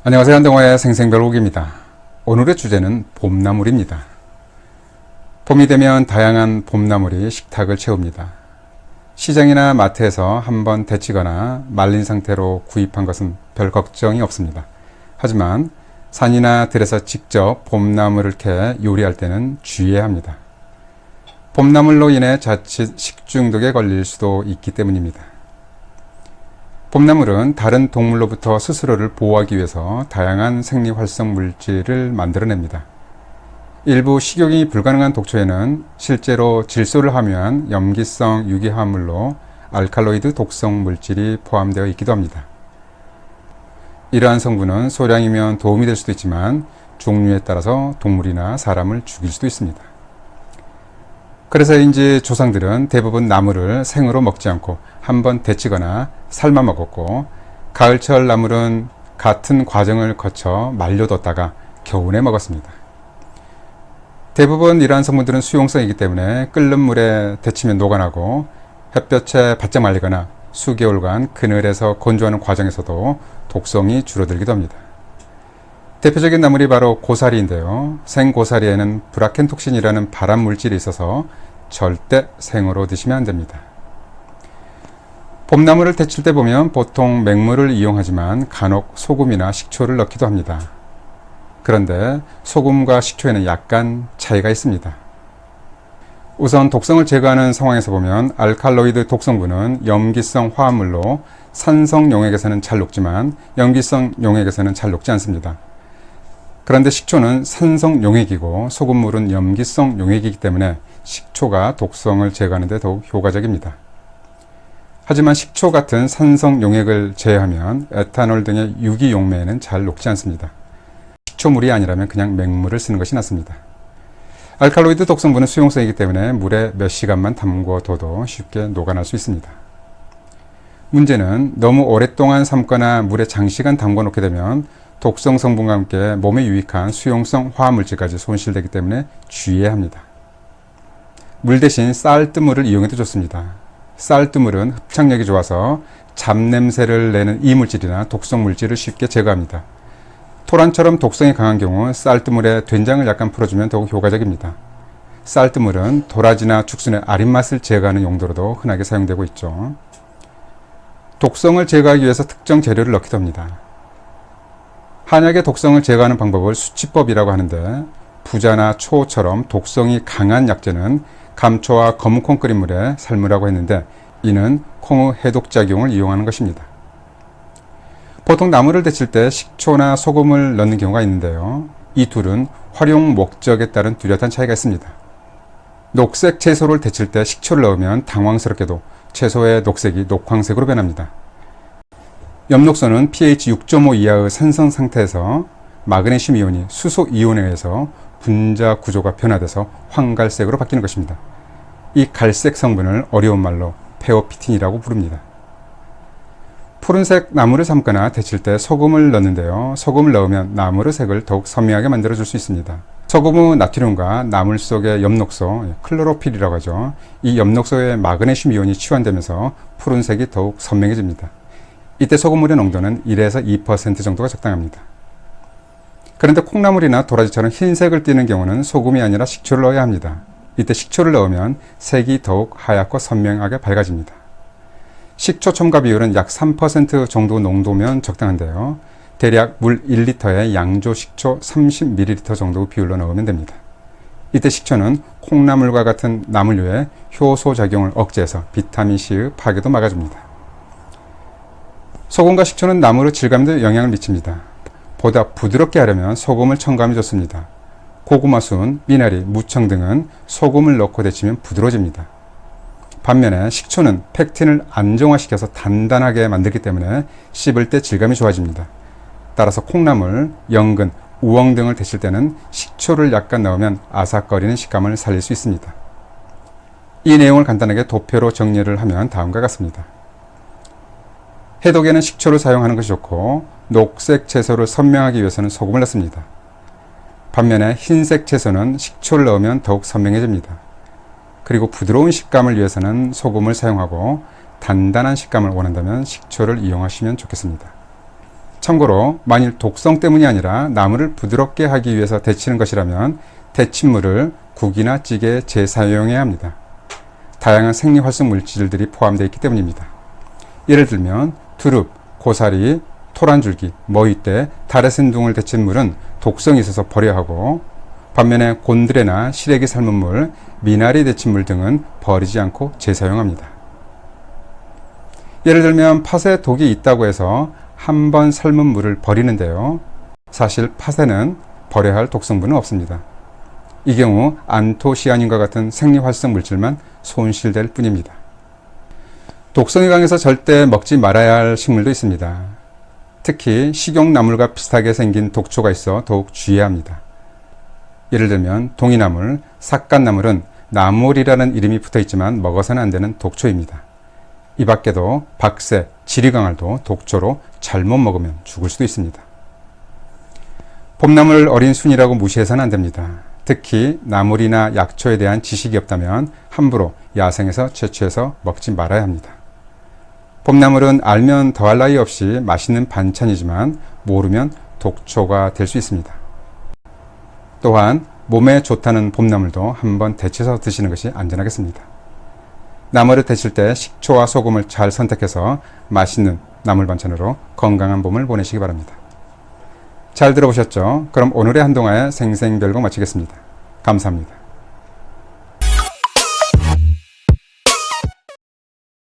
안녕하세요. 한동호의 생생별옥입니다. 오늘의 주제는 봄나물입니다. 봄이 되면 다양한 봄나물이 식탁을 채웁니다. 시장이나 마트에서 한번 데치거나 말린 상태로 구입한 것은 별 걱정이 없습니다. 하지만 산이나 들에서 직접 봄나물을 캐 요리할 때는 주의해야 합니다. 봄나물로 인해 자칫 식중독에 걸릴 수도 있기 때문입니다. 봄나물은 다른 동물로부터 스스로를 보호하기 위해서 다양한 생리활성 물질을 만들어냅니다. 일부 식용이 불가능한 독초에는 실제로 질소를 함유한 염기성 유기화합물로 알칼로이드 독성 물질이 포함되어 있기도 합니다. 이러한 성분은 소량이면 도움이 될 수도 있지만 종류에 따라서 동물이나 사람을 죽일 수도 있습니다. 그래서인지 조상들은 대부분 나물을 생으로 먹지 않고 한번 데치거나 삶아 먹었고, 가을철 나물은 같은 과정을 거쳐 말려뒀다가 겨우내 먹었습니다. 대부분 이러한 성분들은 수용성이기 때문에 끓는 물에 데치면 녹아나고, 햇볕에 바짝 말리거나 수개월간 그늘에서 건조하는 과정에서도 독성이 줄어들기도 합니다. 대표적인 나물이 바로 고사리인데요. 생고사리에는 브라켄톡신이라는 발암 물질이 있어서 절대 생으로 드시면 안 됩니다. 봄나물을 데칠 때 보면 보통 맹물을 이용하지만 간혹 소금이나 식초를 넣기도 합니다. 그런데 소금과 식초에는 약간 차이가 있습니다. 우선 독성을 제거하는 상황에서 보면 알칼로이드 독성분은 염기성 화합물로 산성 용액에서는 잘 녹지만 염기성 용액에서는 잘 녹지 않습니다. 그런데 식초는 산성 용액이고 소금물은 염기성 용액이기 때문에 식초가 독성을 제거하는 데 더욱 효과적입니다. 하지만 식초 같은 산성 용액을 제외하면 에탄올 등의 유기 용매에는 잘 녹지 않습니다. 식초물이 아니라면 그냥 맹물을 쓰는 것이 낫습니다. 알칼로이드 독성분은 수용성이기 때문에 물에 몇 시간만 담궈둬도 쉽게 녹아날 수 있습니다. 문제는 너무 오랫동안 삶거나 물에 장시간 담궈 놓게 되면 독성 성분과 함께 몸에 유익한 수용성 화합물질까지 손실되기 때문에 주의해야 합니다. 물 대신 쌀뜨물을 이용해도 좋습니다. 쌀뜨물은 흡착력이 좋아서 잡냄새를 내는 이물질이나 독성 물질을 쉽게 제거합니다. 토란처럼 독성이 강한 경우 쌀뜨물에 된장을 약간 풀어주면 더욱 효과적입니다. 쌀뜨물은 도라지나 죽순의 아린 맛을 제거하는 용도로도 흔하게 사용되고 있죠. 독성을 제거하기 위해서 특정 재료를 넣기도 합니다. 한약의 독성을 제거하는 방법을 수치법이라고 하는데, 부자나 초처럼 독성이 강한 약재는 감초와 검은콩 끓인 물에 삶으라고 했는데, 이는 콩의 해독작용을 이용하는 것입니다. 보통 나물을 데칠 때 식초나 소금을 넣는 경우가 있는데요. 이 둘은 활용 목적에 따른 뚜렷한 차이가 있습니다. 녹색 채소를 데칠 때 식초를 넣으면 당황스럽게도 채소의 녹색이 녹황색으로 변합니다. 엽록소는 pH 6.5 이하의 산성 상태에서 마그네슘 이온이 수소 이온에 의해서 분자 구조가 변화돼서 황갈색으로 바뀌는 것입니다. 이 갈색 성분을 어려운 말로 페오피틴이라고 부릅니다. 푸른색 나물을 삶거나 데칠 때 소금을 넣는데요. 소금을 넣으면 나물의 색을 더욱 선명하게 만들어줄 수 있습니다. 소금은 나트륨과 나물 속의 엽록소, 클로로필이라고 하죠. 이 엽록소의 마그네슘 이온이 치환되면서 푸른색이 더욱 선명해집니다. 이때 소금물의 농도는 1에서 2% 정도가 적당합니다. 그런데 콩나물이나 도라지처럼 흰색을 띠는 경우는 소금이 아니라 식초를 넣어야 합니다. 이때 식초를 넣으면 색이 더욱 하얗고 선명하게 밝아집니다. 식초 첨가 비율은 약 3% 정도 농도면 적당한데요. 대략 물 1리터에 양조 식초 30ml 정도 비율로 넣으면 됩니다. 이때 식초는 콩나물과 같은 나물류의 효소 작용을 억제해서 비타민C의 파괴도 막아줍니다. 소금과 식초는 나물의 질감에도 영향을 미칩니다. 보다 부드럽게 하려면 소금을 첨가하면 좋습니다. 고구마 순, 미나리, 무청 등은 소금을 넣고 데치면 부드러워집니다. 반면에 식초는 펙틴을 안정화시켜서 단단하게 만들기 때문에 씹을 때 질감이 좋아집니다. 따라서 콩나물, 연근, 우엉 등을 데칠 때는 식초를 약간 넣으면 아삭거리는 식감을 살릴 수 있습니다. 이 내용을 간단하게 도표로 정리를 하면 다음과 같습니다. 해독에는 식초를 사용하는 것이 좋고, 녹색 채소를 선명하기 위해서는 소금을 넣습니다. 반면에 흰색 채소는 식초를 넣으면 더욱 선명해집니다. 그리고 부드러운 식감을 위해서는 소금을 사용하고, 단단한 식감을 원한다면 식초를 이용하시면 좋겠습니다. 참고로 만일 독성 때문이 아니라 나물을 부드럽게 하기 위해서 데치는 것이라면 데친물을 국이나 찌개에 재사용해야 합니다. 다양한 생리활성 물질들이 포함되어 있기 때문입니다. 예를 들면 두릅, 고사리, 토란줄기, 머위대, 다레센 등을 데친 물은 독성이 있어서 버려야 하고, 반면에 곤드레나 시래기 삶은 물, 미나리 데친 물 등은 버리지 않고 재사용합니다. 예를 들면 팥에 독이 있다고 해서 한 번 삶은 물을 버리는데요. 사실 팥에는 버려야 할 독성분은 없습니다. 이 경우 안토시아닌과 같은 생리활성 물질만 손실될 뿐입니다. 독성이 강해서 절대 먹지 말아야 할 식물도 있습니다. 특히 식용나물과 비슷하게 생긴 독초가 있어 더욱 주의해야 합니다. 예를 들면 동이나물, 삭간나물은 나물이라는 이름이 붙어있지만 먹어서는 안 되는 독초입니다. 이 밖에도 박새, 지리강알도 독초로 잘못 먹으면 죽을 수도 있습니다. 봄나물 어린 순이라고 무시해서는 안 됩니다. 특히 나물이나 약초에 대한 지식이 없다면 함부로 야생에서 채취해서 먹지 말아야 합니다. 봄나물은 알면 더할 나위 없이 맛있는 반찬이지만 모르면 독초가 될 수 있습니다. 또한 몸에 좋다는 봄나물도 한번 데쳐서 드시는 것이 안전하겠습니다. 나물을 데칠 때 식초와 소금을 잘 선택해서 맛있는 나물 반찬으로 건강한 봄을 보내시기 바랍니다. 잘 들어보셨죠? 그럼 오늘의 한동아의 생생별곡 마치겠습니다. 감사합니다.